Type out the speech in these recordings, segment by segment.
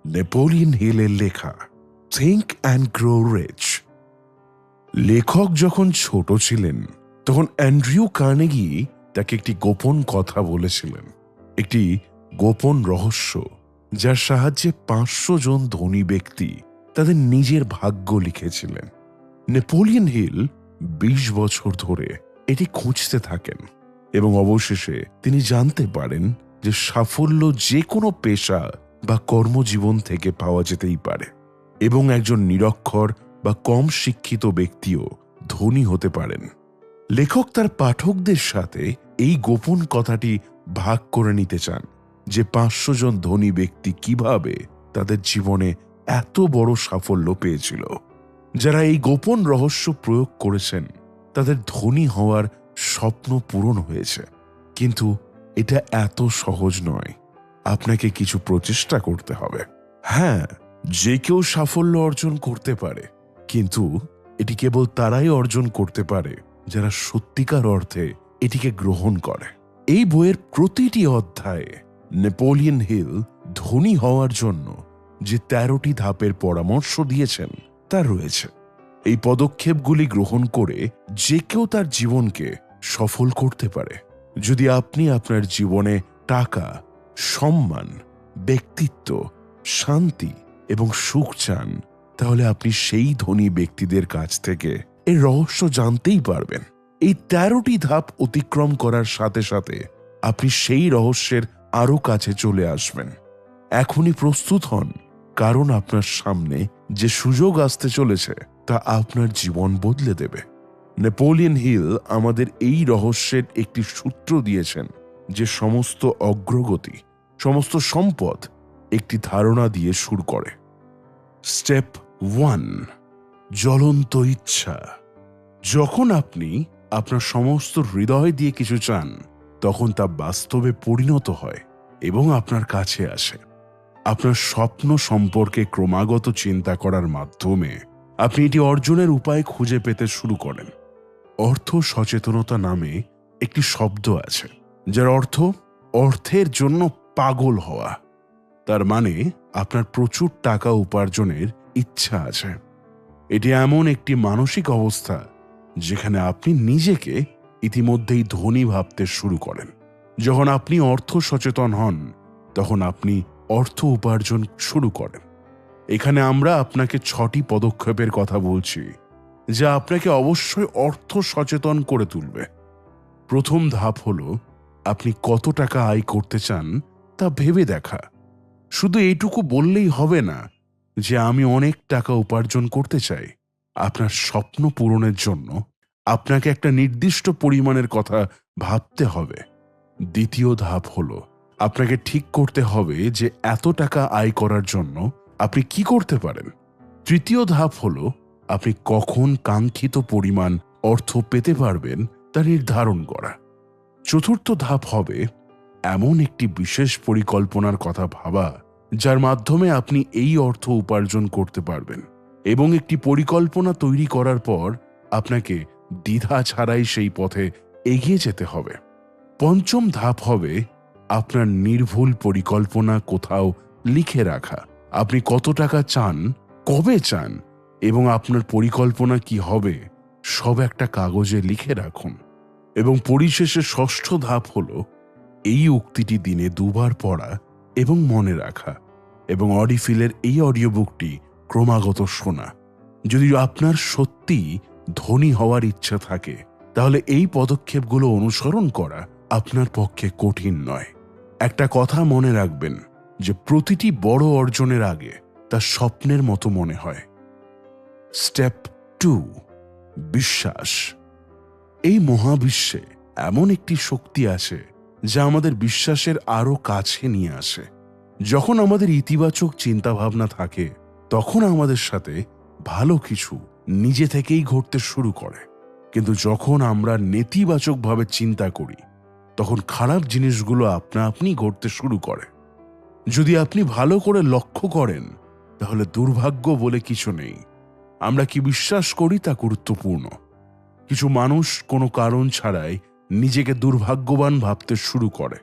Napoleon হিলের লেখা think and grow rich. লেখক যখন ছোট ছিলেন তখন অ্যান্ড্রিউ কার্নেগি তাকে একটি গোপন কথা বলেছিলেন, একটি গোপন রহস্য যার সাহায্যে 500 জন ধনী ব্যক্তি তাদের নিজের ভাগ্য লিখেছিলেন। নেপোলিয়ন হিল 20 বছর ধরে এটি খুঁজতে থাকেন এবং অবশেষে তিনি জানতে পারেন যে সাফল্য যে কোনো পেশা বা কর্মজীবন থেকে পাওয়া যেতেই পারে এবং একজন নিরক্ষর বা কম শিক্ষিত ব্যক্তিও ধনী হতে পারেন। লেখক তার পাঠকদের সাথে এই গোপন কথাটি ভাগ করে নিতে চান যে 500 জন ধনী ব্যক্তি কিভাবে তাদের জীবনে এত বড় সাফল্য পেয়েছিল। যারা এই গোপন রহস্য প্রয়োগ করেছেন তাদের ধনী হওয়ার স্বপ্ন পূরণ হয়েছে, কিন্তু এটা এত সহজ নয়। আপনাকে কিছু প্রচেষ্টা করতে হবে। হ্যাঁ, যে কেউ সাফল্য অর্জন করতে পারে, কিন্তু এটি কেবল তারাই অর্জন করতে পারে যারা সত্যিকার অর্থে এটিকে গ্রহণ করে। এই বইয়ের প্রতিটি অধ্যায়ে নেপোলিয়ন হিল ধনী হওয়ার জন্য যে 13টি ধাপের পরামর্শ দিয়েছেন তা রয়েছে। এই পদক্ষেপগুলি গ্রহণ করে যে কেউ তার জীবনকে সফল করতে পারে। যদি আপনি আপনার জীবনে টাকা, সম্মান, ব্যক্তিত্ব, শান্তি এবং সুখ চান, তাহলে আপনি সেই ধনী ব্যক্তিদের কাছ থেকে এই রহস্য জানতেই পারবেন। এই 13টি ধাপ অতিক্রম করার সাথে সাথে আপনি সেই রহস্যের আরো কাছে চলে আসবেন। এখনই প্রস্তুত হন, কারণ আপনার সামনে যে সুযোগ আসতে চলেছে তা আপনার জীবন বদলে দেবে। নেপোলিয়ন হিল আমাদের এই রহস্যের একটি সূত্র দিয়েছেন যে সমস্ত অগ্রগতি, সমস্ত সম্পদ একটি ধারণা দিয়ে শুরু করে। স্টেপ 1, জ্বলন্ত ইচ্ছা। যখন আপনি আপনার সমস্ত হৃদয় দিয়ে কিছু চান, তখন তা বাস্তবে পরিণত হয় এবং আপনার কাছে আসে। আপনার স্বপ্ন সম্পর্কে ক্রমাগত চিন্তা করার মাধ্যমে আপনি এটি অর্জনের উপায় খুঁজে পেতে শুরু করেন। অর্থ সচেতনতা নামে একটি শব্দ আছে, যার অর্থ অর্থের জন্য পাগল হওয়া। তার মানে আপনার প্রচুর টাকা উপার্জনের ইচ্ছা আছে। এটি এমন একটি মানসিক অবস্থা যেখানে আপনি নিজেকে ইতিমধ্যেই ধনী ভাবতে শুরু করেন। যখন আপনি অর্থ সচেতন হন, তখন আপনি অর্থ উপার্জন শুরু করেন। এখানে আমরা আপনাকে 6টি পদক্ষেপের কথা বলছি, যা আপনাকে অবশ্যই অর্থ সচেতন করে তুলবে। প্রথম ধাপ হলো আপনি কত টাকা আয় করতে চান তা ভেবে দেখা। শুধু এইটুকু বললেই হবে না যে আমি অনেক টাকা উপার্জন করতে চাই। আপনার স্বপ্ন পূরণের জন্য আপনাকে একটা নির্দিষ্ট পরিমাণের কথা ভাবতে হবে। দ্বিতীয় ধাপ হলো আপনাকে ঠিক করতে হবে যে এত টাকা আয় করার জন্য আপনি কি করতে পারেন। তৃতীয় ধাপ হলো আপনি কখন কাঙ্ক্ষিত পরিমাণ অর্থ পেতে পারবেন তা নির্ধারণ করা। চতুর্থ ধাপ হবে এমন একটি বিশেষ পরিকল্পনার কথা ভাবা যার মাধ্যমে আপনি এই অর্থ উপার্জন করতে পারবেন, এবং একটি পরিকল্পনা তৈরি করার পর আপনাকে দ্বিধা ছাড়াই সেই পথে এগিয়ে যেতে হবে। পঞ্চম ধাপ হবে আপনার নির্ভুল পরিকল্পনা কোথাও লিখে রাখা। আপনি কত টাকা চান, কবে চান এবং আপনার পরিকল্পনা কি হবে, সব একটা কাগজে লিখে রাখুন। এবং পরিশেষে ষষ্ঠ ধাপ হলো এই উক্তিটি দিনে 2 বার পড়া এবং মনে রাখা, এবং অডিফিলের এই অডিও বুকটি ক্রমাগত শোনা। যদি আপনার সত্যি ধনী হওয়ার ইচ্ছা থাকে, তাহলে এই পদক্ষেপগুলো অনুসরণ করা আপনার পক্ষে কঠিন নয়। একটা কথা মনে রাখবেন যে প্রতিটি বড় অর্জনের আগে তা স্বপ্নের মতো মনে হয়। স্টেপ 2, বিশ্বাস। এই মহাবিশ্বে এমন একটি শক্তি আছে যা আমাদের বিশ্বাসের আরো কাছে নিয়ে আসে। যখন আমাদের ইতিবাচক চিন্তাভাবনা থাকে, তখন আমাদের সাথে ভালো কিছু নিজে থেকেই ঘটতে শুরু করে। কিন্তু যখন আমরা নেতিবাচকভাবে চিন্তা করি, তখন খারাপ জিনিসগুলো আপনা আপনি ঘটতে শুরু করে। যদি আপনি ভালো করে লক্ষ্য করেন, তাহলে দুর্ভাগ্য বলে কিছু নেই। আমরা কি বিশ্বাস করি তা গুরুত্বপূর্ণ। কিছু মানুষ কোনো কারণ ছাড়াই নিজেকে দুর্ভাগ্যবান ভাবতে শুরু করে,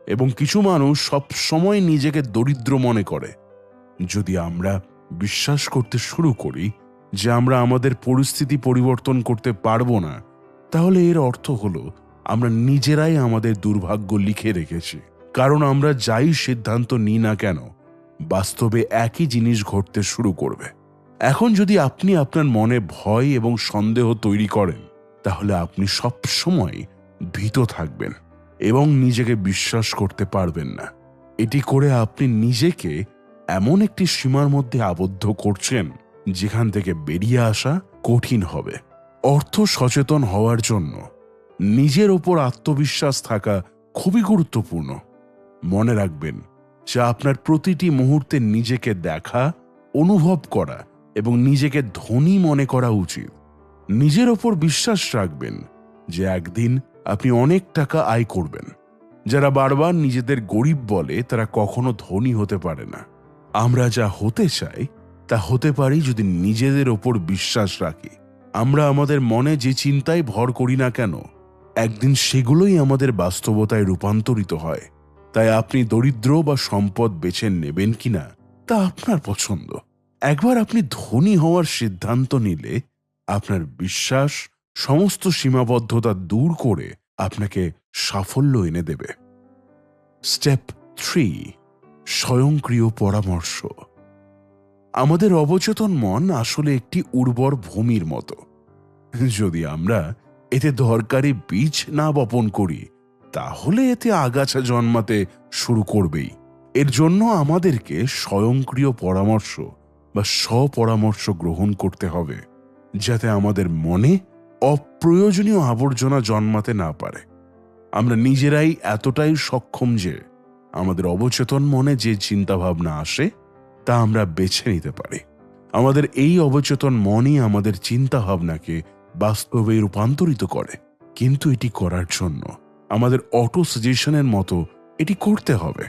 এবং কিছু মানুষ সব সময় নিজেকে দরিদ্র মনে করে। যদি আমরা বিশ্বাস করতে শুরু করি যে আমরা আমাদের পরিস্থিতি পরিবর্তন করতে পারবো না, তাহলে এর অর্থ হলো আমরা নিজেরাই আমাদের দুর্ভাগ্য লিখে রেখেছি। কারণ আমরা যাই সিদ্ধান্ত নিই না কেন, বাস্তবে একই জিনিস ঘটতে শুরু করবে। এখন যদি আপনি আপনার মনে ভয় এবং সন্দেহ তৈরি করেন, তাহলে আপনি সব সময় ভীত থাকবেন এবং নিজেকে বিশ্বাস করতে পারবেন না। এটি করে আপনি নিজেকে এমন একটি সীমার মধ্যে আবদ্ধ করছেন যেখান থেকে বেরিয়ে আসা কঠিন হবে। অর্থ সচেতন হওয়ার জন্য নিজের ওপর আত্মবিশ্বাস থাকা খুবই গুরুত্বপূর্ণ। মনে রাখবেন যে আপনার প্রতিটি মুহূর্তে নিজেকে দেখা, অনুভব করা এবং নিজেকে ধনী মনে করা উচিত। নিজের ওপর বিশ্বাস রাখবেন যে একদিন আপনি অনেক টাকা আয় করবেন। যারা বারবার নিজেদের গরিব বলে তারা কখনো ধনী হতে পারে না। আমরা যা হতে চাই তা হতে পারি যদি নিজেদের ওপর বিশ্বাস রাখি। আমরা আমাদের মনে যে চিন্তায় ভর করি না কেন, একদিন সেগুলোই আমাদের বাস্তবতায় রূপান্তরিত হয়। তাই আপনি দরিদ্র বা সম্পদ বেছে নেবেন কিনা তা আপনার পছন্দ। একবার আপনি ধনী হওয়ার সিদ্ধান্ত নিলে আপনার বিশ্বাস সমস্ত সীমাবদ্ধতা দূর করে আপনাকে সাফল্য এনে দেবে। স্টেপ 3, স্বয়ংক্রিয় পরামর্শ। আমাদের অবচেতন মন আসলে একটি উর্বর ভূমির মতো। যদি আমরা এতে দরকারি বীজ না বপন করি, তাহলে এতে আগাছা জন্মাতে শুরু করবেই। এর জন্য আমাদেরকে স্বয়ংক্রিয় পরামর্শ বা স্বপরামর্শ গ্রহণ করতে হবে, যাতে আমাদের মনে অপ্রয়োজনীয় আবর্জনা জন্মাতে না পারে। আমরা নিজেরাই এতটাই সক্ষম যে আমাদের অবচেতন মনে যে চিন্তাভাবনা আসে তা আমরা বেছে নিতে পারি। আমাদের এই অবচেতন মনই আমাদের চিন্তাভাবনাকে বাস্তবে রূপান্তরিত করে। কিন্তু এটি করার জন্য আমাদের অটো সাজেশনের মতো এটি করতে হবে।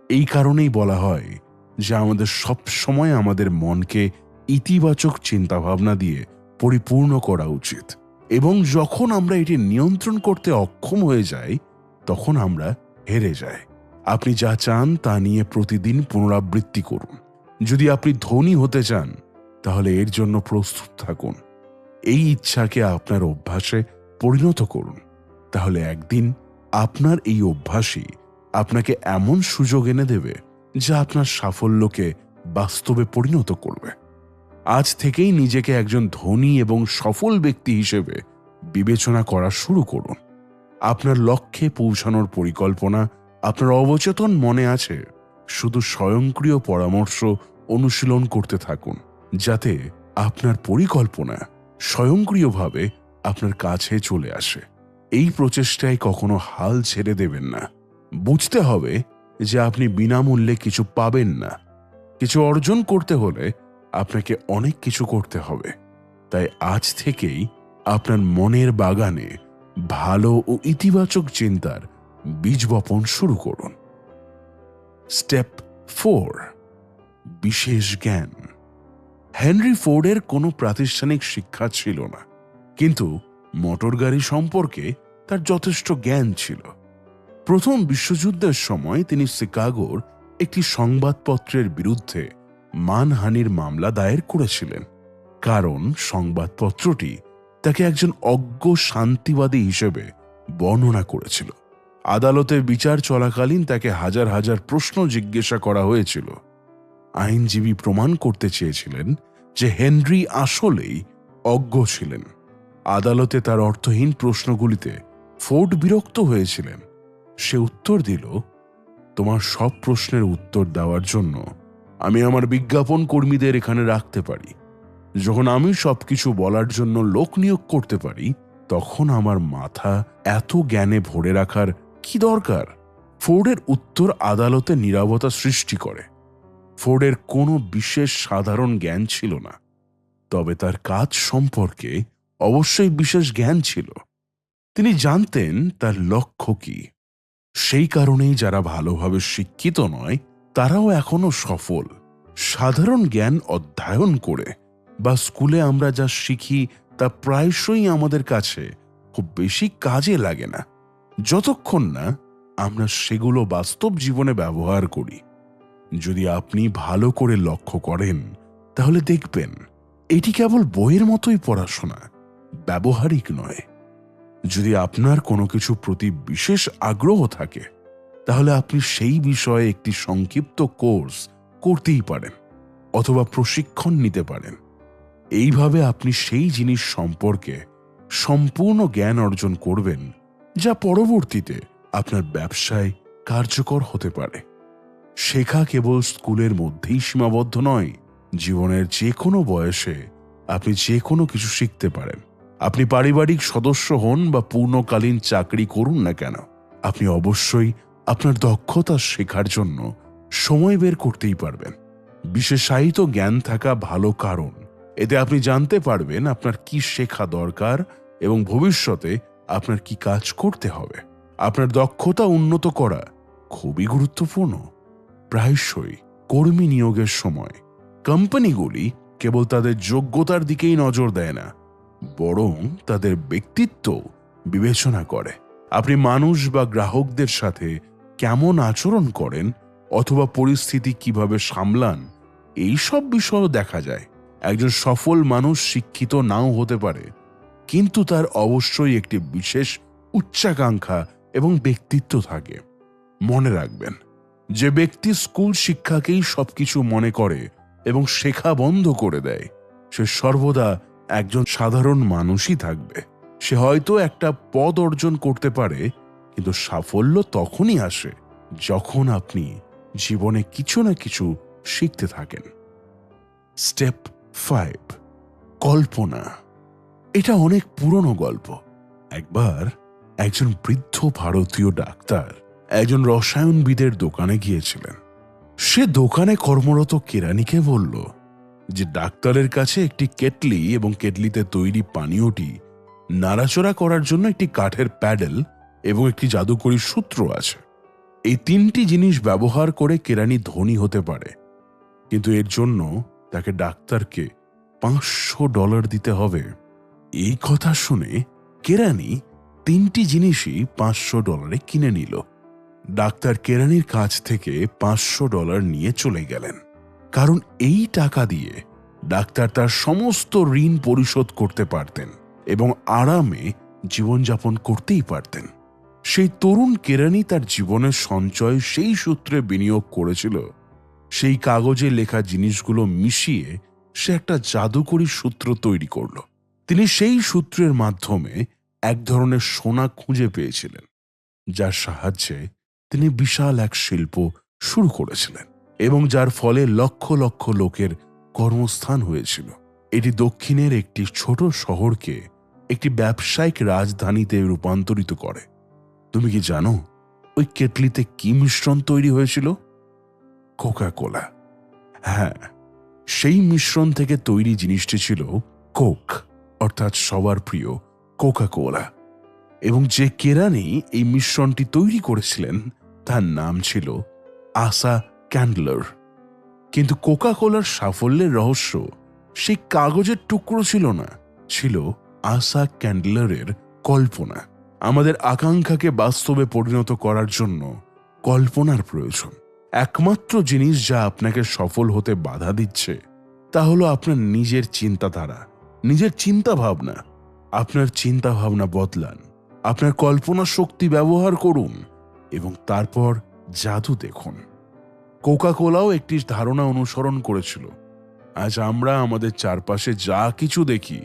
এই কারণেই বলা হয় যে আমাদের সব সময় আমাদের মনকে ইতিবাচক চিন্তাভাবনা দিয়ে পরিপূর্ণ করা উচিত, এবং যখন আমরা এটি নিয়ন্ত্রণ করতে অক্ষম হয়ে যাই তখন আমরা হেরে যাই। আপনি যা চান তা নিয়ে প্রতিদিন পুনরাবৃত্তি করুন। যদি আপনি ধনী হতে চান তাহলে এর জন্য প্রস্তুত থাকুন। এই ইচ্ছাকে আপনার অভ্যাসে পরিণত করুন। তাহলে একদিন আপনার এই অভ্যাসই আপনাকে এমন সুযোগ এনে দেবে যা আপনার সাফল্যকে বাস্তবে পরিণত করবে। আজ থেকেই নিজেকে একজন ধনী এবং সফল ব্যক্তি হিসেবে বিবেচনা করা শুরু করুন। আপনার লক্ষ্যে পৌঁছানোর পরিকল্পনা আপনার অবচেতন মনে আছে। শুধু স্বয়ংক্রিয় পরামর্শ অনুশীলন করতে থাকুন, যাতে আপনার পরিকল্পনা স্বয়ংক্রিয়ভাবে আপনার কাছে চলে আসে। এই প্রচেষ্টায় কখনো হাল ছেড়ে দেবেন না। বুঝতে হবে যে আপনি বিনামূল্যে কিছু পাবেন না। কিছু অর্জন করতে হলে আপনাকে অনেক কিছু করতে হবে। তাই আজ থেকেই আপনার মনের বাগানে ভালো ও ইতিবাচক চিন্তার বীজ বপন শুরু করুন। স্টেপ 4, বিশেষ জ্ঞান। হেনরি ফোর্ডের কোনো প্রাতিষ্ঠানিক শিক্ষা ছিল না, কিন্তু মোটরগাড়ি সম্পর্কে তার যথেষ্ট জ্ঞান ছিল। প্রথম বিশ্বযুদ্ধের সময় তিনি শিকাগোর একটি সংবাদপত্রের বিরুদ্ধে মানহানির মামলা দায়ের করেছিলেন, কারণ সংবাদপত্রটি তাকে একজন অজ্ঞ শান্তিবাদী হিসেবে বর্ণনা করেছিল। আদালতে বিচার চলাকালীন তাকে হাজার হাজার প্রশ্ন জিজ্ঞাসা করা হয়েছিল। আইনজীবী প্রমাণ করতে চেয়েছিলেন যে হেনরি আসলেই অজ্ঞ ছিলেন। আদালতে তার অর্থহীন প্রশ্নগুলিতে ফোর্ড বিরক্ত হয়েছিলেন। সে উত্তর দিল, তোমার সব প্রশ্নের উত্তর দেওয়ার জন্য আমি আমার বিজ্ঞাপন কর্মীদের এখানে রাখতে পারি। যখন আমি সবকিছু বলার জন্য লোক নিয়োগ করতে পারি, তখন আমার মাথা এত জ্ঞানে ভরে রাখার কি দরকার? ফোর্ডের উত্তর আদালতে নীরবতা সৃষ্টি করে। ফোর্ডের কোনো বিশেষ সাধারণ জ্ঞান ছিল না, তবে তার কাজ সম্পর্কে অবশ্যই বিশেষ জ্ঞান ছিল। তিনি জানতেন তার লক্ষ্য কি। সেই কারণেই যারা ভালোভাবে শিক্ষিত নয় তারাও এখনো সফল। সাধারণ জ্ঞান অধ্যয়ন করে বা স্কুলে আমরা যা শিখি তা প্রায়শই আমাদের কাছে খুব বেশি কাজে লাগে না, যতক্ষণ না আমরা সেগুলো বাস্তব জীবনে ব্যবহার করি। যদি আপনি ভালো করে লক্ষ্য করেন তাহলে দেখবেন এটি কেবল বইয়ের মতোই পড়াশোনা, ব্যবহারিক নয়। যদি আপনার কোনো কিছু প্রতি বিশেষ আগ্রহ থাকে তাহলে আপনি সেই বিষয়ে একটি সংক্ষিপ্ত কোর্স করতেই পারেন অথবা প্রশিক্ষণ নিতে পারেন। এইভাবে আপনি সেই জিনিস সম্পর্কে সম্পূর্ণ জ্ঞান অর্জন করবেন যা পরবর্তীতে আপনার ব্যবসায় কার্যকর হতে পারে। শেখা কেবল স্কুলের মধ্যেই সীমাবদ্ধ নয়, জীবনের যে কোনো বয়সে আপনি যে কোনো কিছু শিখতে পারেন। আপনি পারিবারিক সদস্য হন বা পূর্ণকালীন চাকরি করুন না কেন, আপনি অবশ্যই আপনার দক্ষতা শেখার জন্য সময় বের করতেই পারবেন। বিশেষায়িত জ্ঞান থাকা ভালো, কারণ এতে আপনি জানতে পারবেন আপনার কি শেখা দরকার এবং ভবিষ্যতে আপনার কি কাজ করতে হবে। আপনার দক্ষতা উন্নত করা খুবই গুরুত্বপূর্ণ। প্রায়শই কর্মী নিয়োগের সময় কোম্পানিগুলি কেবল তাদের যোগ্যতার দিকেই নজর দেয় না, বরং তাদের ব্যক্তিত্ব বিবেচনা করে। আপনি মানুষ বা গ্রাহকদের সাথে কেমন আচরণ করেন অথবা পরিস্থিতি কিভাবে সামলান, এই সব বিষয়ও দেখা যায়। একজন সফল মানুষ শিক্ষিত নাও হতে পারে, কিন্তু তার অবশ্যই একটি বিশেষ উচ্চাকাঙ্ক্ষা এবং ব্যক্তিত্ব থাকে। মনে রাখবেন, যে ব্যক্তি স্কুল শিক্ষাকেই সবকিছু মনে করে এবং শেখা বন্ধ করে দেয়, সে সর্বদা একজন সাধারণ মানুষই থাকবে। সে হয়তো একটা পদ অর্জন করতে পারে, কিন্তু সাফল্য তখনই আসে যখন আপনি জীবনে কিছু না কিছু শিখতে থাকেন। স্টেপ 5, কল্পনা। এটা অনেক পুরনো গল্প। একবার একজন বৃদ্ধ ভারতীয় ডাক্তার একজন রসায়নবিদের দোকানে গিয়েছিলেন। সে দোকানে কর্মরত কেরানিকে বলল যে ডাক্তারের কাছে একটি কেটলি এবং কেটলিতে তৈরি পানীয়টি নাড়াচড়া করার জন্য একটি কাঠের প্যাডেল এবং একটি জাদুকরী সূত্র আছে। এই 3টি জিনিস ব্যবহার করে কেরানি ধনী হতে পারে, কিন্তু এর জন্য তাকে ডাক্তারকে $500 দিতে হবে। এই কথা শুনে কেরানি 3টি জিনিসই $500 কিনে নিল। ডাক্তার কেরানির কাছ থেকে $500 নিয়ে চলে গেলেন, কারণ এই টাকা দিয়ে ডাক্তার তার সমস্ত ঋণ পরিশোধ করতে পারতেন এবং আরামে জীবনযাপন করতেই পারতেন। সেই তরুণ কেরানি তার জীবনের সঞ্চয় সেই সূত্রে বিনিয়োগ করেছিল। সেই কাগজে লেখা জিনিসগুলো মিশিয়ে সে একটা জাদুকরী সূত্র তৈরি করল। তিনি সেই সূত্রের মাধ্যমে এক ধরনের সোনা খুঁজে পেয়েছিলেন, যার সাহায্যে তিনি বিশাল এক শিল্প শুরু করেছিলেন এবং যার ফলে লক্ষ লক্ষ লোকের কর্মস্থান হয়েছিল। এটি দক্ষিণের একটি ছোট শহরকে একটি ব্যবসায়িক রাজধানীতে রূপান্তরিত করে। তুমি কি জানো ওই কেটলিতে কি মিশ্রণ তৈরি হয়েছিল? Coca Cola. হ্যাঁ, সেই মিশ্রণ থেকে তৈরি জিনিসটি ছিল কোক, অর্থাৎ সবার প্রিয় কোকা কোলা। এবং যে কেরানি এই মিশ্রণটি তৈরি করেছিলেন তার নাম ছিল আসা ক্যান্ডলার। কিন্তু কোকা কোলার সাফল্যের রহস্য সেই কাগজের টুকরো ছিল না, ছিল আসা ক্যান্ডলারের কল্পনা। আমাদের আকাঙ্ক্ষাকে বাস্তবে পরিণত করার জন্য কল্পনার প্রয়োজন। একমাত্র জিনিস যা আপনাকে সফল হতে বাধা দিচ্ছে তা হলো আপনার নিজের চিন্তাধারা, নিজের চিন্তা ভাবনা। আপনার চিন্তা ভাবনা বদলান, আপনার কল্পনা শক্তি ব্যবহার করুন এবং তারপর জাদু দেখুন। কোকা কোলাও একটি ধারণা অনুসরণ করেছিল। আজ আমরা আমাদের চারপাশে যা কিছু দেখি,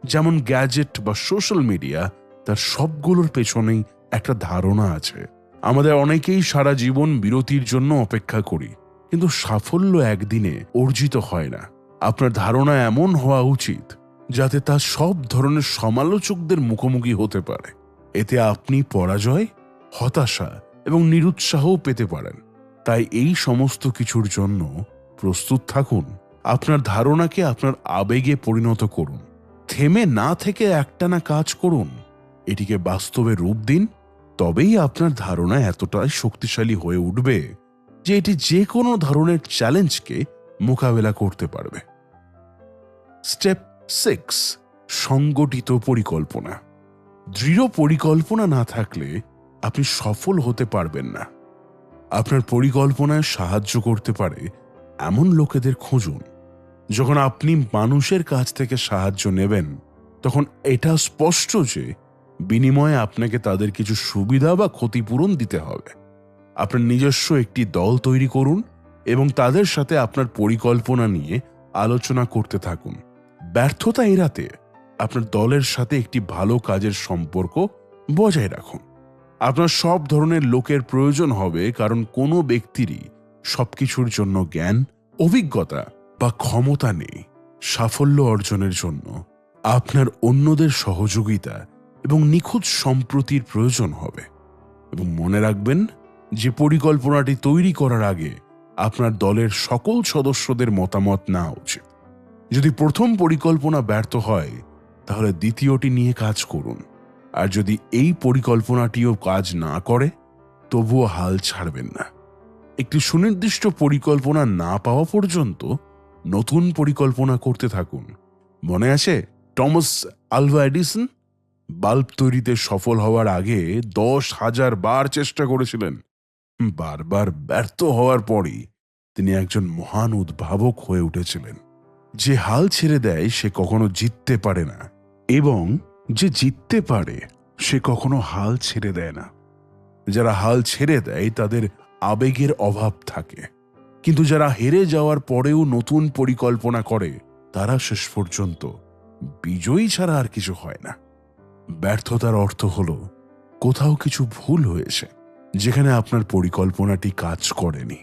যেমন গ্যাজেট বা সোশ্যাল মিডিয়া, তার সবগুলোর পেছনেই একটা ধারণা আছে। আমাদের অনেকেই সারা জীবন বিরতির জন্য অপেক্ষা করি, কিন্তু সাফল্য একদিনে অর্জিত হয় না। আপনার ধারণা এমন হওয়া উচিত যাতে তা সব ধরনের সমালোচকদের মুখোমুখি হতে পারে। এতে আপনি পরাজয়, হতাশা এবং নিরুৎসাহও পেতে পারেন। তাই এই সমস্ত কিছুর জন্য প্রস্তুত থাকুন। আপনার ধারণাকে আপনার আবেগে পরিণত করুন। থেমে না থেকে একটানা কাজ করুন, এটিকে বাস্তবে রূপ দিন। তবেই আপনার ধারণা এতটাই শক্তিশালী হয়ে উঠবে যে এটি যে কোনো ধরনের চ্যালেঞ্জকে মোকাবেলা করতে পারবে। স্টেপ 6, সংগঠিত পরিকল্পনা। দৃঢ় পরিকল্পনা না থাকলে আপনি সফল হতে পারবেন না। আপনার পরিকল্পনায় সাহায্য করতে পারে এমন লোকেদের খুঁজুন। যখন আপনি মানুষের কাছ থেকে সাহায্য নেবেন, তখন এটা স্পষ্ট যে বিনিময়ে আপনাকে তাদের কিছু সুবিধা বা ক্ষতিপূরণ দিতে হবে। আপনার নিজস্ব একটি দল তৈরি করুন এবং তাদের সাথে আপনার পরিকল্পনা নিয়ে আলোচনা করতে থাকুন। ব্যর্থতা এড়াতে আপনার দলের সাথে একটি ভালো কাজের সম্পর্ক বজায় রাখুন। আপনার সব ধরনের লোকের প্রয়োজন হবে, কারণ কোনো ব্যক্তিরই সবকিছুর জন্য জ্ঞান, অভিজ্ঞতা বা ক্ষমতা নেই। সাফল্য অর্জনের জন্য আপনার অন্যদের সহযোগিতা এবং নিখুঁত সম্প্রতির প্রয়োজন হবে। এবং মনে রাখবেন যে পরিকল্পনাটি তৈরি করার আগে আপনার দলের সকল সদস্যদের মতামত নেওয়া উচিত। যদি প্রথম পরিকল্পনা ব্যর্থ হয়, তাহলে দ্বিতীয়টি নিয়ে কাজ করুন। আর যদি এই পরিকল্পনাটিও কাজ না করে, তবুও হাল ছাড়বেন না। একটি সুনির্দিষ্ট পরিকল্পনা না পাওয়া পর্যন্ত নতুন পরিকল্পনা করতে থাকুন। মনে আছে টমাস আলভা এডিসন বাল্ব তৈরিতে সফল হওয়ার আগে 10,000 বার চেষ্টা করেছিলেন। বারবার ব্যর্থ হওয়ার পরই তিনি একজন মহান উদ্ভাবক হয়ে উঠেছিলেন। যে হাল ছেড়ে দেয় সে কখনো জিততে পারে না, এবং যে জিততে পারে সে কখনো হাল ছেড়ে দেয় না। যারা হাল ছেড়ে দেয় তাদের আবেগের অভাব থাকে, কিন্তু যারা হেরে যাওয়ার পরেও নতুন পরিকল্পনা করে তারা শেষ পর্যন্ত বিজয়ী ছাড়া আর কিছু হয় না। ব্যর্থতার অর্থ হলো কোথাও কিছু ভুল হয়েছে, যেখানে আপনার পরিকল্পনাটি কাজ করেনি।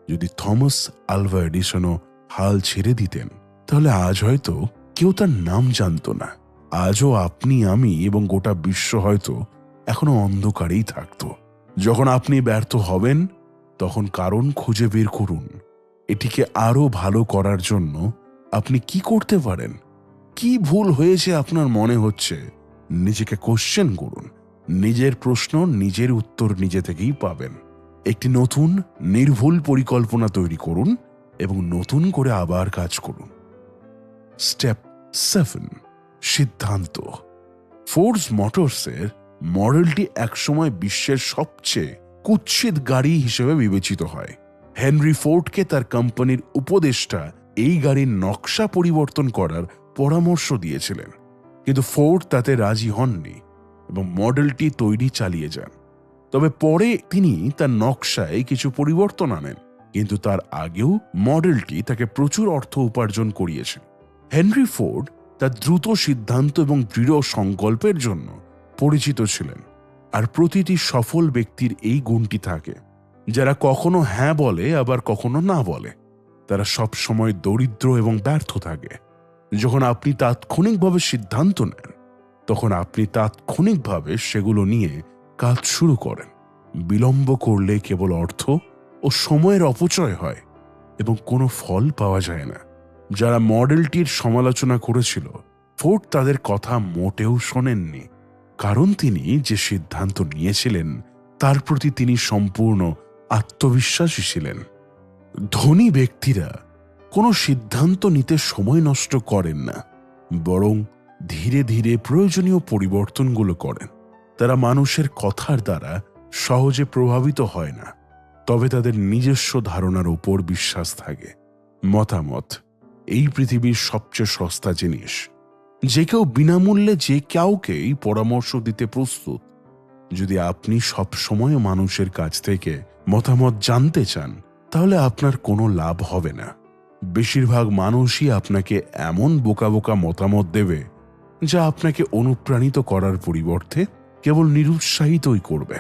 যদি থমাস আলভা এডিসনও হাল ছেড়ে দিতেন, তাহলে আজ হয়তো কেউ তার নাম জানত না। আজও আপনি, আমি এবং গোটা বিশ্ব হয়তো এখনো অন্ধকারেই থাকত। যখন আপনি ব্যর্থ হবেন, তখন কারণ খুঁজে বের করুন। এটিকে আরো ভালো করার জন্য আপনি কি করতে পারেন? কি ভুল হয়েছে আপনার মনে হচ্ছে? নিজেকে কোশ্চেন করুন। নিজের প্রশ্ন, নিজের উত্তর নিজে থেকেই পাবেন। একটি নতুন নির্ভুল পরিকল্পনা তৈরি করুন এবং নতুন করে আবার কাজ করুন। স্টেপ 7, সিদ্ধান্ত। ফোর্ড মোটরসের মডেলটি একসময় বিশ্বের সবচেয়ে কুৎসিত গাড়ি হিসেবে বিবেচিত হয়। হেনরি ফোর্ডকে তার কোম্পানির উপদেষ্টা এই গাড়ির নকশা পরিবর্তন করার পরামর্শ দিয়েছিলেন, কিন্তু ফোর্ড তাতে রাজি হননি এবং মডেলটি তৈরি চালিয়ে যান। তবে পরে তিনি তার নকশায় কিছু পরিবর্তন আনেন, কিন্তু তার আগেও মডেলটি তাকে প্রচুর অর্থ উপার্জন করিয়েছিল। হেনরি ফোর্ড তার দ্রুত সিদ্ধান্ত এবং দৃঢ় সংকল্পের জন্য পরিচিত ছিলেন। আর প্রতিটি সফল ব্যক্তির এই গুণটি থাকে, যারা কখনো হ্যাঁ বলে আবার কখনো না বলে। তারা সব সময় দরিদ্র এবং ব্যর্থ থাকে। যখন আপনি তাৎক্ষণিকভাবে সিদ্ধান্ত নেন, তখন আপনি তাৎক্ষণিকভাবে সেগুলো নিয়ে কাজ শুরু করেন। বিলম্ব করলে কেবল অর্থ ও সময়ের অপচয় হয় এবং কোনো ফল পাওয়া যায় না। যারা মডেলটির সমালোচনা করেছিল, ফোর্ড তাদের কথা মোটেও শোনেননি, কারণ তিনি যে সিদ্ধান্ত নিয়েছিলেন তার প্রতি তিনি সম্পূর্ণ আত্মবিশ্বাসী ছিলেন। ধনী ব্যক্তিরা কোনো সিদ্ধান্ত নিতে সময় নষ্ট করেন না, বরং ধীরে ধীরে প্রয়োজনীয় পরিবর্তনগুলো করেন। তারা মানুষের কথার দ্বারা সহজে প্রভাবিত হয় না, তবে তাদের নিজস্ব ধারণার উপর বিশ্বাস থাকে। মতামত এই পৃথিবীর সবচেয়ে সস্তা জিনিস। যে কেউ বিনামূল্যে যে কাউকেই পরামর্শ দিতে প্রস্তুত। যদি আপনি সব সময় মানুষের কাছ থেকে মতামত জানতে চান, তাহলে আপনার কোনো লাভ হবে না। বেশিরভাগ মানুষই আপনাকে এমন বোকা বোকা মতামত দেবে যা আপনাকে অনুপ্রাণিত করার পরিবর্তে কেবল নিরুৎসাহিতই করবে,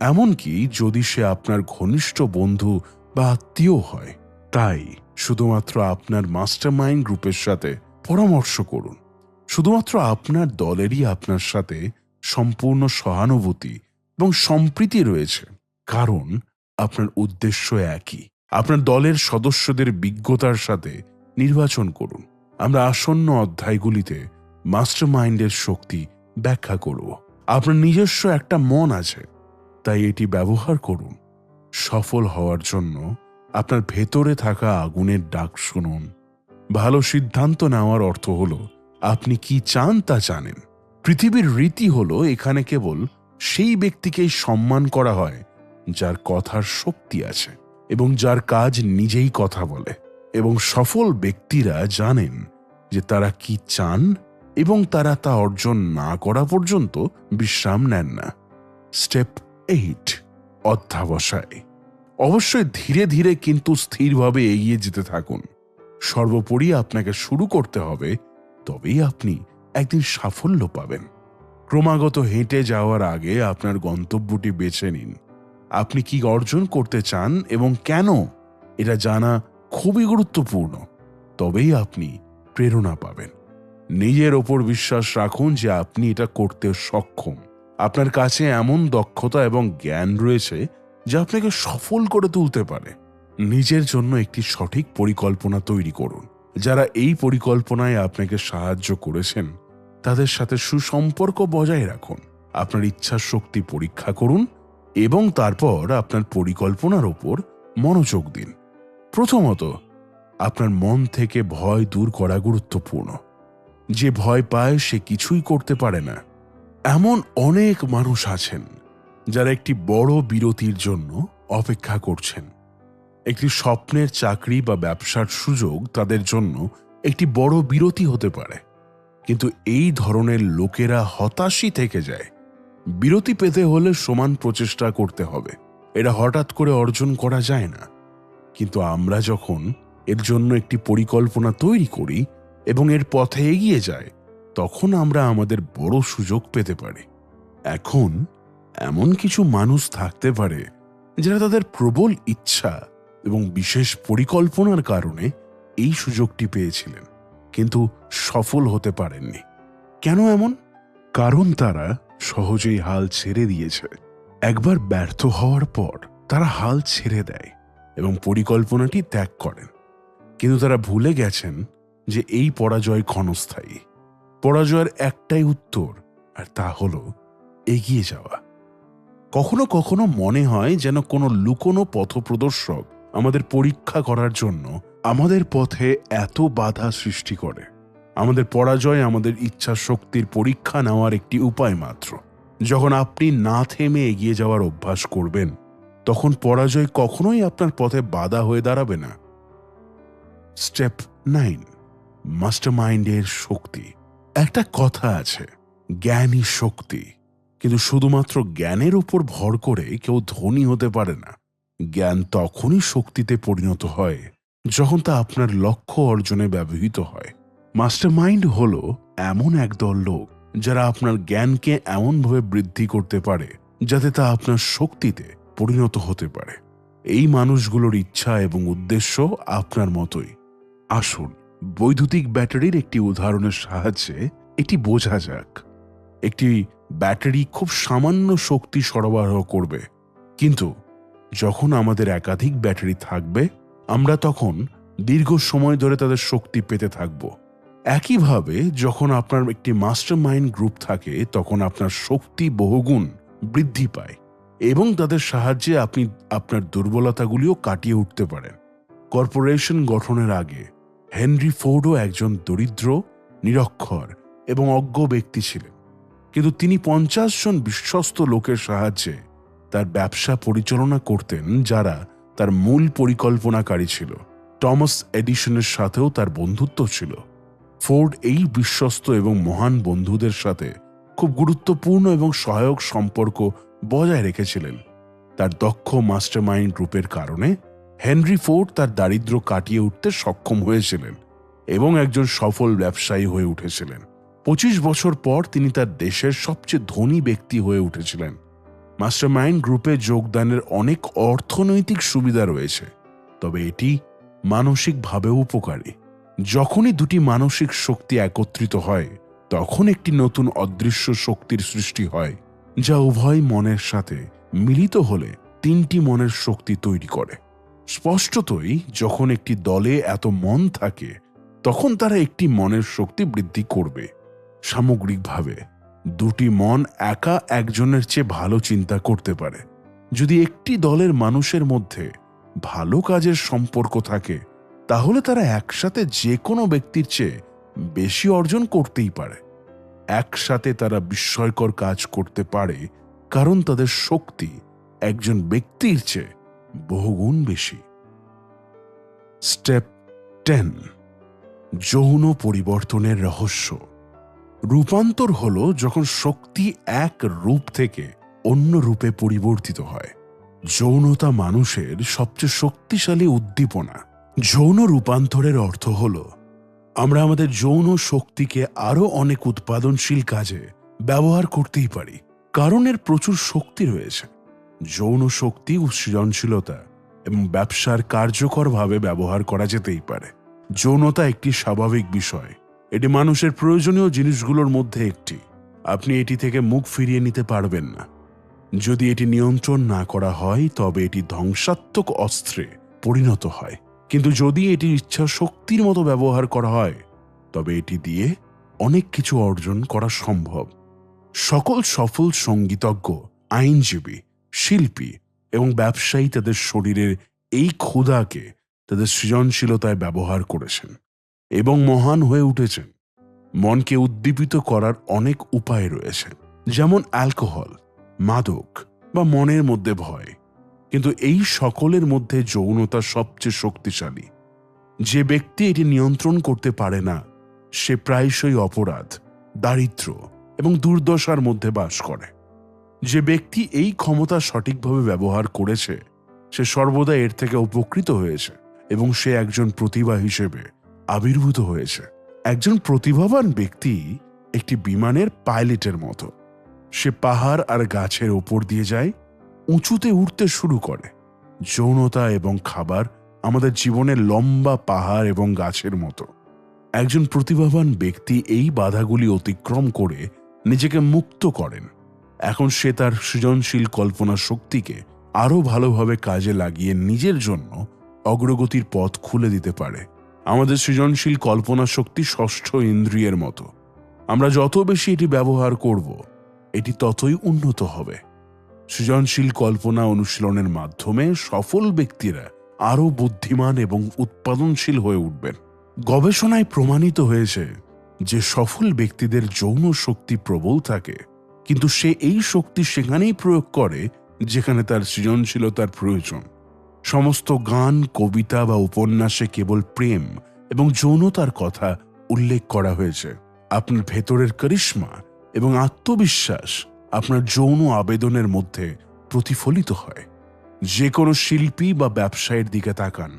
এমনকি যদি সে আপনার ঘনিষ্ঠ বন্ধু বা আত্মীয় হয়। তাই শুধুমাত্র আপনার মাস্টারমাইন্ড গ্রুপের সাথে পরামর্শ করুন। শুধুমাত্র আপনার দলেরই আপনার সাথে সম্পূর্ণ সহানুভূতি এবং সম্প্রীতি রয়েছে, কারণ আপনার উদ্দেশ্য একই। আপনার দলের সদস্যদের বিজ্ঞতার সাথে নির্বাচন করুন। আমরা আসন্ন অধ্যায়গুলিতে মাস্টারমাইন্ডের শক্তি ব্যাখ্যা করব। আপনার নিজস্ব একটা মন আছে, তাই এটি ব্যবহার করুন। সফল হওয়ার জন্য আপনার ভেতরে থাকা আগুনের ডাক শুনুন। ভালো সিদ্ধান্ত নেওয়ার অর্থ হলো আপনি কি চান তা জানেন। পৃথিবীর রীতি হলো এখানে কেবল সেই ব্যক্তিকেই সম্মান করা হয় যার কথার শক্তি আছে এবং যার কাজ নিজেই কথা বলে, এবং সফল ব্যক্তিরা জানেন যে তারা কি চান এবং তারা তা অর্জন না করা পর্যন্ত বিশ্রাম নেন না। স্টেপ 8, অধ্যবসায়। অবশ্যই ধীরে ধীরে কিন্তু স্থিরভাবে এগিয়ে যেতে থাকুন। সর্বোপরি আপনাকে শুরু করতে হবে, তবেই আপনি একদিন সাফল্য পাবেন। ক্রমাগত হেঁটে যাওয়ার আগে আপনার গন্তব্যটি বেছে নিন। আপনি কি অর্জন করতে চান এবং কেন, এটা জানা খুবই গুরুত্বপূর্ণ। তবেই আপনি প্রেরণা পাবেন। নিজের ওপর বিশ্বাস রাখুন যে আপনি এটা করতে সক্ষম। আপনার কাছে এমন দক্ষতা এবং জ্ঞান রয়েছে যা আপনাকে সফল করে তুলতে পারে। নিজের জন্য একটি সঠিক পরিকল্পনা তৈরি করুন। যারা এই পরিকল্পনায় আপনাকে সাহায্য করেছেন তাদের সাথে সুসম্পর্ক বজায় রাখুন। আপনার ইচ্ছা শক্তি পরীক্ষা করুন এবং তারপর আপনার পরিকল্পনার ওপর মনোযোগ দিন। প্রথমত, আপনার মন থেকে ভয় দূর করা গুরুত্বপূর্ণ। যে ভয় পায় সে কিছুই করতে পারে না। এমন অনেক মানুষ আছেন যারা একটি বড় বিরতির জন্য অপেক্ষা করছেন। একটি স্বপ্নের চাকরি বা ব্যবসার সুযোগ তাদের জন্য একটি বড় বিরতি হতে পারে, কিন্তু এই ধরনের লোকেরা হতাশই থেকে যায়। বিরতি পেতে হলে সমান প্রচেষ্টা করতে হবে। এটা হঠাৎ করে অর্জন করা যায় না, কিন্তু আমরা যখন এর জন্য একটি পরিকল্পনা তৈরি করি এবং এর পথে এগিয়ে যাই, তখন আমরা আমাদের বড় সুযোগ পেতে পারি। এখন এমন কিছু মানুষ থাকতে পারে যারা তাদের প্রবল ইচ্ছা এবং বিশেষ পরিকল্পনার কারণে এই সুযোগটি পেয়েছিলেন, কিন্তু সফল হতে পারেননি। কেন এমন? কারণ তারা সহজেই হাল ছেড়ে দিয়েছে। একবার ব্যর্থ হওয়ার পর তারা হাল ছেড়ে দেয় এবং পরিকল্পনাটি ত্যাগ করেন। কিন্তু তারা ভুলে গেছেন যে এই পরাজয় ক্ষণস্থায়ী। পরাজয়ের একটাই উত্তর, আর তা হলো এগিয়ে যাওয়া। কখনো কখনো মনে হয় যেন কোনো লুকোনো পথপ্রদর্শক আমাদের পরীক্ষা করার জন্য আমাদের পথে এত বাধা সৃষ্টি করে। আমাদের পরাজয় আমাদের ইচ্ছা শক্তির পরীক্ষা নেওয়ার একটি উপায় মাত্র। যখন আপনি না থেমে এগিয়ে যাওয়ার অভ্যাস করবেন, তখন পরাজয় কখনোই আপনার পথে বাধা হয়ে দাঁড়াবে না। স্টেপ 9, মাস্টারমাইন্ডের শক্তি। একটা কথা আছে, জ্ঞানই শক্তি, কিন্তু শুধুমাত্র জ্ঞানের উপর ভর করে কেউ ধনী হতে পারে না। জ্ঞান তখনই শক্তিতে পরিণত হয় যখন তা আপনার লক্ষ্য অর্জনে ব্যবহৃত হয়। মাস্টারমাইন্ড হলো এমন একদল লোক যারা আপনার জ্ঞানকে এমনভাবে বৃদ্ধি করতে পারে যাতে তা আপনার শক্তিতে পরিণত হতে পারে। এই মানুষগুলোর ইচ্ছা এবং উদ্দেশ্য আপনার মতোই। আসুন বৈদ্যুতিক ব্যাটারির একটি উদাহরণের সাহায্যে এটি বোঝা যাক। একটি ব্যাটারি খুব সামান্য শক্তি সরবরাহ করবে, কিন্তু যখন আমাদের একাধিক ব্যাটারি থাকবে, আমরা তখন দীর্ঘ সময় ধরে তাদের শক্তি পেতে থাকব। একইভাবে যখন আপনার একটি মাস্টারমাইন্ড গ্রুপ থাকে, তখন আপনার শক্তি বহুগুণ বৃদ্ধি পায় এবং তাদের সাহায্যে আপনি আপনার দুর্বলতাগুলিও কাটিয়ে উঠতে পারেন। কর্পোরেশন গঠনের আগে হেনরি ফোর্ডও একজন দরিদ্র, নিরক্ষর এবং অজ্ঞ ব্যক্তি ছিলেন, কিন্তু তিনি 50 জন বিশ্বস্ত লোকের সাহায্যে তার ব্যবসা পরিচালনা করতেন, যারা তার মূল পরিকল্পনাকারী ছিল। টমাস এডিসনের সাথেও তার বন্ধুত্ব ছিল। ফোর্ড এই বিশ্বস্ত এবং মহান বন্ধুদের সাথে খুব গুরুত্বপূর্ণ এবং সহায়ক সম্পর্ক বজায় রেখেছিলেন। তার দক্ষ মাস্টারমাইন্ড গ্রুপের কারণে হেনরি ফোর্ড তার দারিদ্র্য কাটিয়ে উঠতে সক্ষম হয়েছিলেন এবং একজন সফল ব্যবসায়ী হয়ে উঠেছিলেন। 25 বছর পর তিনি তার দেশের সবচেয়ে ধনী ব্যক্তি হয়ে উঠেছিলেন। মাস্টারমাইন্ড গ্রুপে যোগদানের অনেক অর্থনৈতিক সুবিধা রয়েছে, তবে এটি মানসিকভাবেও উপকারী। যখনই দুটি মানসিক শক্তি একত্রিত হয়, তখন একটি নতুন অদৃশ্য শক্তির সৃষ্টি হয়, যা উভয় মনের সাথে মিলিত হলে 3টি মনের শক্তি তৈরি করে। স্পষ্টতই যখন একটি দলে এত মন থাকে, তখন তারা একটি মনের শক্তি বৃদ্ধি করবে। সামগ্রিকভাবে দুটি মন একা একজনের চেয়ে ভালো চিন্তা করতে পারে। যদি একটি দলের মানুষের মধ্যে ভালো কাজের সম্পর্ক থাকে, তাহলে তারা একসাথে যে কোনো ব্যক্তির চেয়ে বেশি অর্জন করতেই পারে। একসাথে তারা বিস্ময়কর কাজ করতে পারে, কারণ তাদের শক্তি একজন ব্যক্তির চেয়ে বহুগুণ বেশি। স্টেপ 10, যৌন পরিবর্তনের রহস্য। রূপান্তর হলো যখন শক্তি এক রূপ থেকে অন্য রূপে পরিবর্তিত হয়। যৌনতা মানুষের সবচেয়ে শক্তিশালী উদ্দীপনা। যৌন রূপান্তরের অর্থ হল আমরা আমাদের যৌন শক্তিকে আরও অনেক উৎপাদনশীল কাজে ব্যবহার করতেই পারি, কারণ এর প্রচুর শক্তি রয়েছে। যৌন শক্তি ও সৃজনশীলতা এবং ব্যবসার কার্যকরভাবে ব্যবহার করা যেতেই পারে। যৌনতা একটি স্বাভাবিক বিষয়, এটি মানুষের প্রয়োজনীয় জিনিসগুলোর মধ্যে একটি। আপনি এটি থেকে মুখ ফিরিয়ে নিতে পারবেন না। যদি এটি নিয়ন্ত্রণ না করা হয় তবে এটি ধ্বংসাত্মক অস্ত্রে পরিণত হয়, কিন্তু যদি এটি ইচ্ছা শক্তির মতো ব্যবহার করা হয় তবে এটি দিয়ে অনেক কিছু অর্জন করা সম্ভব। সকল সফল সঙ্গীতজ্ঞ, আইনজীবী, শিল্পী এবং ব্যবসায়ী তাদের শরীরের এই ক্ষুধাকে তাদের সৃজনশীলতায় ব্যবহার করেছেন এবং মহান হয়ে উঠেছেন। মনকে উদ্দীপিত করার অনেক উপায় রয়েছে, যেমন অ্যালকোহল, মাদক বা মনের মধ্যে ভয়, কিন্তু এই সকলের মধ্যে যৌনতা সবচেয়ে শক্তিশালী। যে ব্যক্তি এটি নিয়ন্ত্রণ করতে পারে না সে প্রায়শই অপরাধ, দারিদ্র্য এবং দুর্দশার মধ্যে বাস করে। যে ব্যক্তি এই ক্ষমতা সঠিকভাবে ব্যবহার করেছে সে সর্বদা এর থেকে উপকৃত হয়েছে এবং সে একজন প্রতিভা হিসেবে আবির্ভূত হয়েছে। একজন প্রতিভাবান ব্যক্তি একটি বিমানের পাইলটের মতো। সে পাহাড় আর গাছের ওপর দিয়ে যায়, উঁচুতে উঠতে শুরু করে। যৌনতা এবং খাবার আমাদের জীবনের লম্বা পাহাড় এবং গাছের মতো। একজন প্রতিভাবান ব্যক্তি এই বাধাগুলি অতিক্রম করে নিজেকে মুক্ত করেন। এখন সে তার সৃজনশীল কল্পনা শক্তিকে আরও ভালোভাবে কাজে লাগিয়ে নিজের জন্য অগ্রগতির পথ খুলে দিতে পারে। আমাদের সৃজনশীল কল্পনা শক্তি ষষ্ঠ ইন্দ্রিয়ের মতো। আমরা যত বেশি এটি ব্যবহার করব এটি ততই উন্নত হবে। সৃজনশীল কল্পনা অনুশীলনের মাধ্যমে সফল ব্যক্তিরা আরও বুদ্ধিমান এবং উৎপাদনশীল হয়ে উঠবেন। গবেষণায় প্রমাণিত হয়েছে যে সফল ব্যক্তিদের যৌন শক্তি প্রবল থাকে, কিন্তু সে এই শক্তি সেখানেই প্রয়োগ করে যেখানে তার সৃজনশীলতার প্রয়োজন। সমস্ত গান, কবিতা বা উপন্যাসে কেবল প্রেম এবং যৌনতার কথা উল্লেখ করা হয়েছে। আপনার ভেতরের করিশ্মা এবং আত্মবিশ্বাস আপনার যৌন আবেদনের মধ্যে প্রতিফলিত হয়। যে কোনো শিল্পী বা ব্যবসায়ের দিকে তাকান,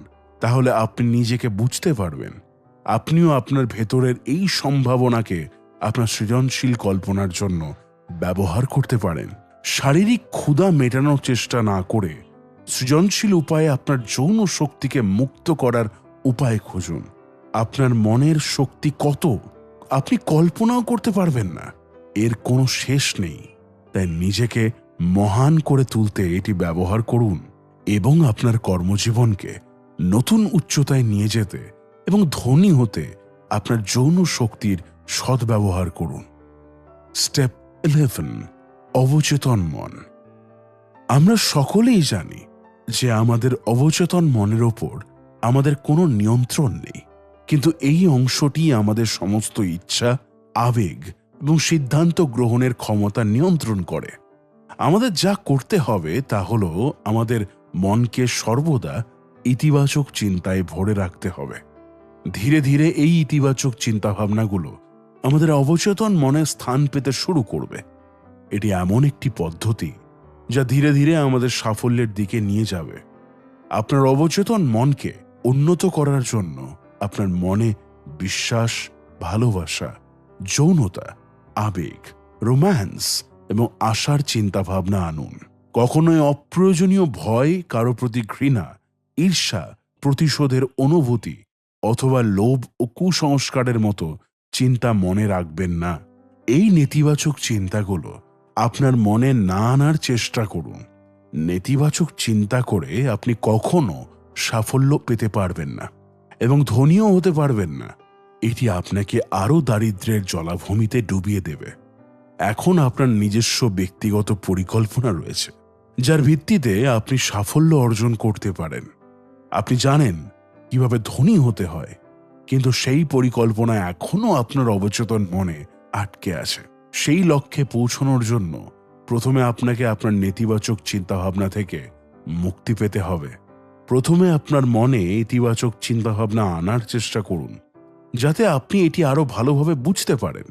তাহলে আপনি নিজেকে বুঝতে পারবেন। আপনিও আপনার ভেতরের এই সম্ভাবনাকে আপনার সৃজনশীল কল্পনার জন্য ব্যবহার করতে পারেন। শারীরিক ক্ষুধা মেটানোর চেষ্টা না করে সৃজনশীল উপায়ে আপনার যৌন শক্তিকে মুক্ত করার উপায় খুঁজুন। আপনার মনের শক্তি কত আপনি কল্পনাও করতে পারবেন না, এর কোনো শেষ নেই। তাই নিজেকে মহান করে তুলতে এটি ব্যবহার করুন এবং আপনার কর্মজীবনকে নতুন উচ্চতায় নিয়ে যেতে এবং ধনী হতে আপনার যৌন শক্তির সদ্ব্যবহার করুন। স্টেপ 11, অবচেতন মন। আমরা সকলেই জানি যে আমাদের অবচেতন মনের ওপর আমাদের কোনো নিয়ন্ত্রণ নেই, কিন্তু এই অংশটি আমাদের সমস্ত ইচ্ছা, আবেগ এবং সিদ্ধান্ত গ্রহণের ক্ষমতা নিয়ন্ত্রণ করে। আমাদের যা করতে হবে তা হলো আমাদের মনকে সর্বদা ইতিবাচক চিন্তায় ভরে রাখতে হবে। ধীরে ধীরে এই ইতিবাচক চিন্তাভাবনাগুলো আমাদের অবচেতন মনে স্থান পেতে শুরু করবে। এটি এমন একটি পদ্ধতি যা ধীরে ধীরে আমাদের সাফল্যের দিকে নিয়ে যাবে। আপনার অবচেতন মনকে উন্নত করার জন্য আপনার মনে বিশ্বাস, ভালোবাসা, যৌনতা, আবেগ, রোম্যান্স এবং আশার চিন্তাভাবনা আনুন। কখনোই অপ্রয়োজনীয় ভয়, কারো প্রতি ঘৃণা, ঈর্ষা, প্রতিশোধের অনুভূতি অথবা লোভ ও কুসংস্কারের মতো চিন্তা মনে রাখবেন না। এই নেতিবাচক চিন্তাগুলো আপনার মনে না আনার চেষ্টা করুন। নেতিবাচক চিন্তা করে আপনি কখনো সাফল্য পেতে পারবেন না এবং ধনীও হতে পারবেন না। এটি আপনাকে আরও দারিদ্র্যের জলাভূমিতে ডুবিয়ে দেবে। এখন আপনার নিজস্ব ব্যক্তিগত পরিকল্পনা রয়েছে, যার ভিত্তিতে আপনি সাফল্য অর্জন করতে পারেন। আপনি জানেন কিভাবে ধনী হতে হয়, কিন্তু সেই পরিকল্পনা এখনো আপনার অবচেতন মনে আটকে আছে। সেই লক্ষ্যে পৌঁছানোর জন্য প্রথমে আপনাকে আপনার নেতিবাচক চিন্তাভাবনা থেকে মুক্তি পেতে হবে। প্রথমে আপনার মনে ইতিবাচক চিন্তাভাবনা আনার চেষ্টা করুন, যাতে আপনি এটি আরো ভালোভাবে বুঝতে পারেন।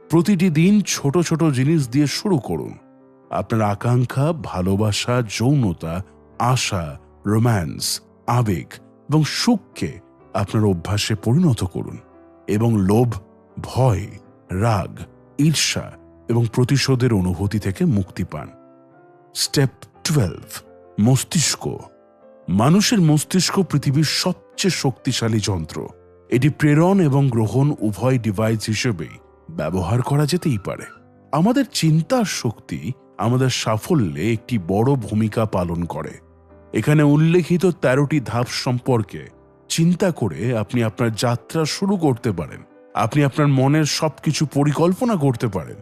প্রতিটি দিন ছোট ছোট জিনিস দিয়ে শুরু করুন। আপনার আকাঙ্ক্ষা, ভালোবাসা, যৌনতা, আশা, রোম্যান্স, আবেগ এবং সুখকে আপনার অভ্যাসে পরিণত করুন এবং লোভ, ভয়, রাগ, ঈর্ষা এবং প্রতিশোধের অনুভূতি থেকে মুক্তি পান। স্টেপ 12, মস্তিষ্ক। মানুষের মস্তিষ্ক পৃথিবীর সবচেয়ে শক্তিশালী যন্ত্র। এটি প্রেরণ এবং গ্রহণ উভয় ডিভাইস হিসেবেই ব্যবহার করা যেতেই পারে। আমাদের চিন্তার শক্তি আমাদের সাফল্যে একটি বড় ভূমিকা পালন করে। এখানে উল্লেখিত 13টি ধাপ সম্পর্কে চিন্তা করে আপনি আপনার যাত্রা শুরু করতে পারেন। আপনি আপনার মনের সবকিছু পরিকল্পনা করতে পারেন,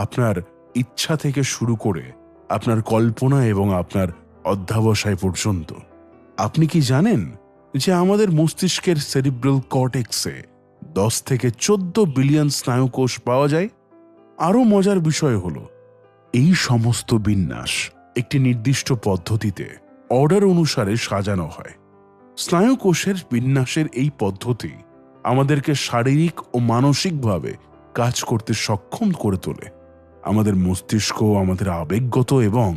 আপনার ইচ্ছা থেকে শুরু করে আপনার কল্পনা এবং আপনার অধ্যবসায় পর্যন্ত। আপনি কি জানেন যে আমাদের মস্তিষ্কের সেরিব্রাল কর্টেক্সে 10 থেকে 14 বিলিয়ন স্নায়ুকোষ পাওয়া যায়? আরও মজার বিষয় হলো, এই সমস্ত বিন্যাস একটি নির্দিষ্ট পদ্ধতিতে অর্ডার অনুসারে সাজানো হয়। স্নায়ুকোষের বিন্যাসের এই পদ্ধতি আমাদেরকে শারীরিক ও মানসিকভাবে কাজ করতে সক্ষম করে তোলে। আমাদের মস্তিষ্ক আমাদের আবেগগত এবং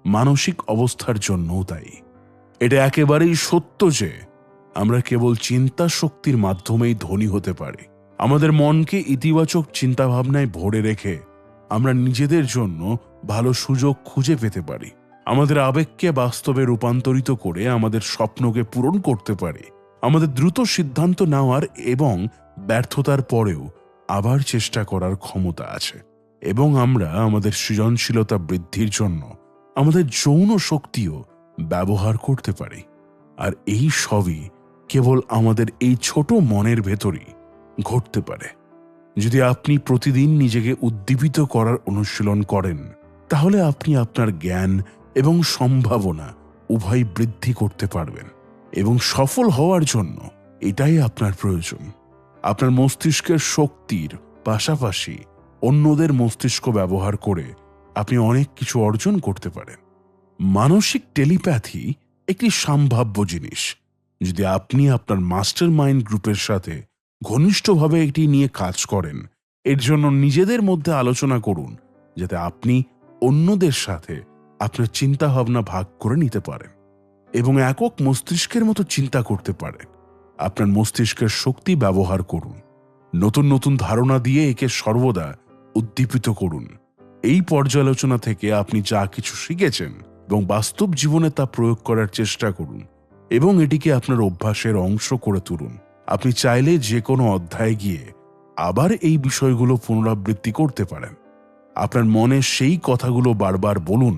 মানসিক অবস্থার জন্যও দায়ী। এটা একেবারেই সত্য যে আমরা কেবল চিন্তা শক্তির মাধ্যমেই ধনী হতে পারি। আমাদের মনকে ইতিবাচক চিন্তাভাবনায় ভরে রেখে আমরা নিজেদের জন্য ভালো সুযোগ খুঁজে পেতে পারি। আমাদের আবেগকে বাস্তবে রূপান্তরিত করে আমাদের স্বপ্নকে পূরণ করতে পারি। আমাদের দ্রুত সিদ্ধান্ত নেওয়ার এবং ব্যর্থতার পরেও আবার চেষ্টা করার ক্ষমতা আছে, এবং আমরা আমাদের সৃজনশীলতা বৃদ্ধির জন্য আমাদের যৌন শক্তিও ব্যবহার করতে পারি। আর এই সবই কেবল আমাদের এই ছোট মনের ভেতরই ঘটতে পারে। যদি আপনি প্রতিদিন নিজেকে উদ্দীপিত করার অনুশীলন করেন, তাহলে আপনি আপনার জ্ঞান এবং সম্ভাবনা উভয় বৃদ্ধি করতে পারবেন। এবং সফল হওয়ার জন্য এটাই আপনার প্রয়োজন। আপনার মস্তিষ্কের শক্তির পাশাপাশি অন্যদের মস্তিষ্ক ব্যবহার করে আপনি অনেক কিছু অর্জন করতে পারেন। মানসিক টেলিপ্যাথি একটি সম্ভাব্য জিনিস। যদি আপনি আপনার মাস্টার মাইন্ড গ্রুপের সাথে ঘনিষ্ঠভাবে এটি নিয়ে কাজ করেন, এর জন্য নিজেদের মধ্যে আলোচনা করুন, যাতে আপনি অন্যদের সাথে আপনার চিন্তাভাবনা ভাগ করে নিতে পারেন এবং একক মস্তিষ্কের মতো চিন্তা করতে পারেন। আপনার মস্তিষ্কের শক্তি ব্যবহার করুন। নতুন নতুন ধারণা দিয়ে একে সর্বদা উদ্দীপিত করুন। এই পর্যালোচনা থেকে আপনি যা কিছু শিখেছেন এবং বাস্তব জীবনে তা প্রয়োগ করার চেষ্টা করুন এবং এটিকে আপনার অভ্যাসের অংশ করে তুলুন। আপনি চাইলে যে কোনো অধ্যায়ে গিয়ে আবার এই বিষয়গুলো পুনরাবৃত্তি করতে পারেন। আপনার মনে সেই কথাগুলো বারবার বলুন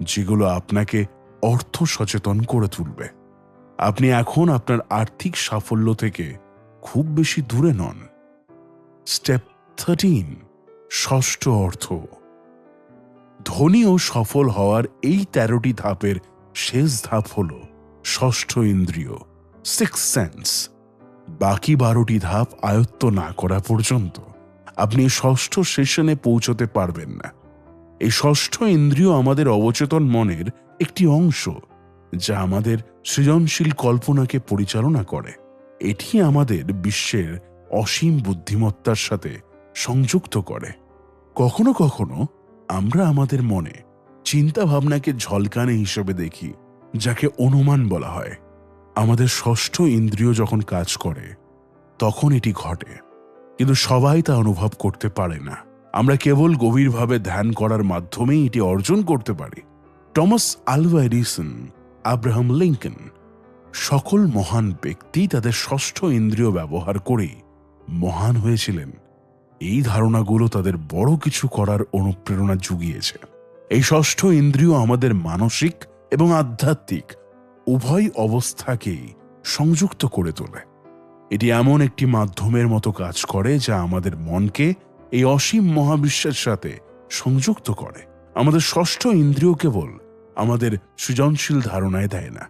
যেগুলো আপনাকে অর্থ সচেতন করে তুলবে। আপনি এখন আপনার আর্থিক সাফল্য থেকে খুব বেশি দূরে নন। স্টেপ 13, ষষ্ঠ অর্থ। ধনী ও সফল হওয়ার এই 13টি ধাপের শেষ ধাপ হল ষষ্ঠ ইন্দ্রিয়, সিক্স সেন্স। বাকি 12টি ধাপ আয়ত্ত না করা পর্যন্ত আপনি ষষ্ঠ সেশনে পৌঁছতে পারবেন না। এই ষষ্ঠ ইন্দ্রিয় আমাদের অবচেতন মনের একটি অংশ, যা আমাদের সৃজনশীল কল্পনাকে পরিচালনা করে। এটি আমাদের বিশ্বের অসীম বুদ্ধিমত্তার সাথে সংযুক্ত করে। কখনো কখনো আমরা আমাদের মনে চিন্তা ভাবনাকে ঝলকানি হিসেবে দেখি, যাকে অনুমান বলা হয়। আমাদের ষষ্ঠ ইন্দ্রিয় যখন কাজ করে তখন এটি ঘটে, কিন্তু সবাই তা অনুভব করতে পারে না। আমরা কেবল গভীরভাবে ধ্যান করার মাধ্যমেই এটি অর্জন করতে পারি। Thomas Alva Edison, Abraham Lincoln, সকল মহান ব্যক্তি তাদের ষষ্ঠ ইন্দ্রিয় ব্যবহার করেই মহান হয়েছিলেন। এই ধারণাগুলো তাদের বড় কিছু করার অনুপ্রেরণা জুগিয়েছে। এই ষষ্ঠ ইন্দ্রিয় আমাদের মানসিক এবং আধ্যাত্মিক উভয় অবস্থাকেই সংযুক্ত করে তোলে। এটি এমন একটি মাধ্যমের মতো কাজ করে যা আমাদের মনকে এই অসীম মহাবিশ্বের সাথে সংযুক্ত করে। আমাদের ষষ্ঠ ইন্দ্রিয় কেবল আমাদের সৃজনশীল ধারণায় দেয় না,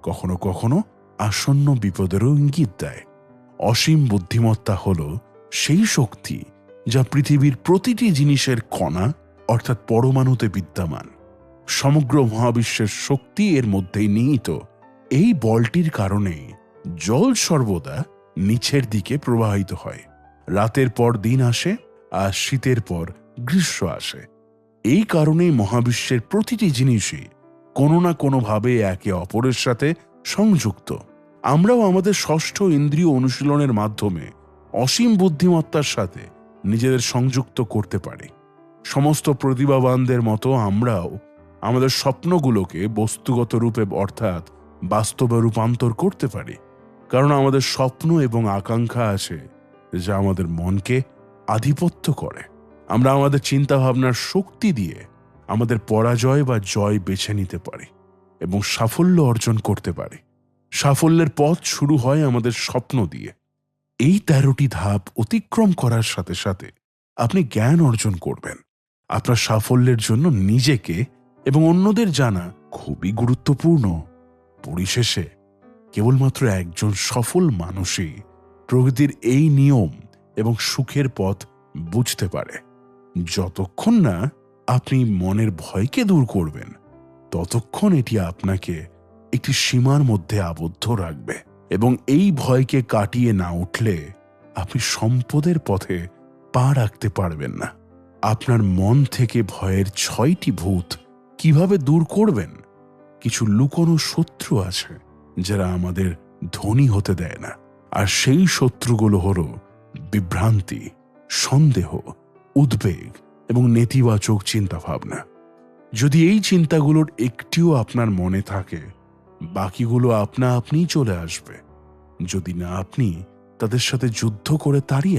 কখনো কখনো আসন্ন বিপদেরও ইঙ্গিত দেয়। অসীম বুদ্ধিমত্তা হল সেই শক্তি যা পৃথিবীর প্রতিটি জিনিসের কণা, অর্থাৎ পরমাণুতে বিদ্যমান। সমগ্র মহাবিশ্বের শক্তি এর মধ্যেই নিহিত। এই বলটির কারণে জল সর্বদা নিচের দিকে প্রবাহিত হয়। রাতের পর দিন আসে আর শীতের পর গ্রীষ্ম আসে। এই কারণেই মহাবিশ্বের প্রতিটি জিনিসই কোনো না কোনোভাবে একে অপরের সাথে সংযুক্ত। আমরাও আমাদের ষষ্ঠ ইন্দ্রিয় অনুশীলনের মাধ্যমে অসীম বুদ্ধিমত্তার সাথে নিজেদের সংযুক্ত করতে পারি। সমস্ত প্রতিভাবানদের মতো আমরাও আমাদের স্বপ্নগুলোকে বস্তুগত রূপে অর্থাৎ বাস্তবে রূপান্তর করতে পারি, কারণ আমাদের স্বপ্ন এবং আকাঙ্ক্ষা আছে যা আমাদের মনকে আধিপত্য করে। আমরা আমাদের চিন্তাভাবনার শক্তি দিয়ে আমাদের পরাজয় বা জয় বেছে নিতে পারি এবং সাফল্য অর্জন করতে পারি। সাফল্যের পথ শুরু হয় আমাদের স্বপ্ন দিয়ে। এই 13টি ধাপ অতিক্রম করার সাথে সাথে আপনি জ্ঞান অর্জন করবেন। আপনার সাফল্যের জন্য নিজেকে এবং অন্যদের জানা খুবই গুরুত্বপূর্ণ। পরিশেষে কেবলমাত্র একজন সফল মানুষই প্রকৃতির এই নিয়ম এবং সুখের পথ বুঝতে পারে। যতক্ষণ না আপনি মনের ভয়কে দূর করবেন, ততক্ষণ এটি আপনাকে একটি সীমার মধ্যে আবদ্ধ রাখবে এবং এই ভয়কে কাটিয়ে না উঠলে আপনি সম্পদের পথে পা রাখতে পারবেন না। আপনার মন থেকে ভয়ের 6টি ভূত কিভাবে দূর করবেন? কিছু লুকোনো শত্রু আছে যারা আমাদের ধনী হতে দেয় না, আর সেই শত্রুগুলো হলো বিভ্রান্তি, সন্দেহ, উদ্বেগ এবং নেতিবাচক চিন্তাভাবনা। যদি এই চিন্তাগুলোর একটিও আপনার মনে থাকে, বাকিগুলো আপনা আপনিই চলে আসবে, যদি না আপনি তাদের সাথে যুদ্ধ করে তাড়িয়ে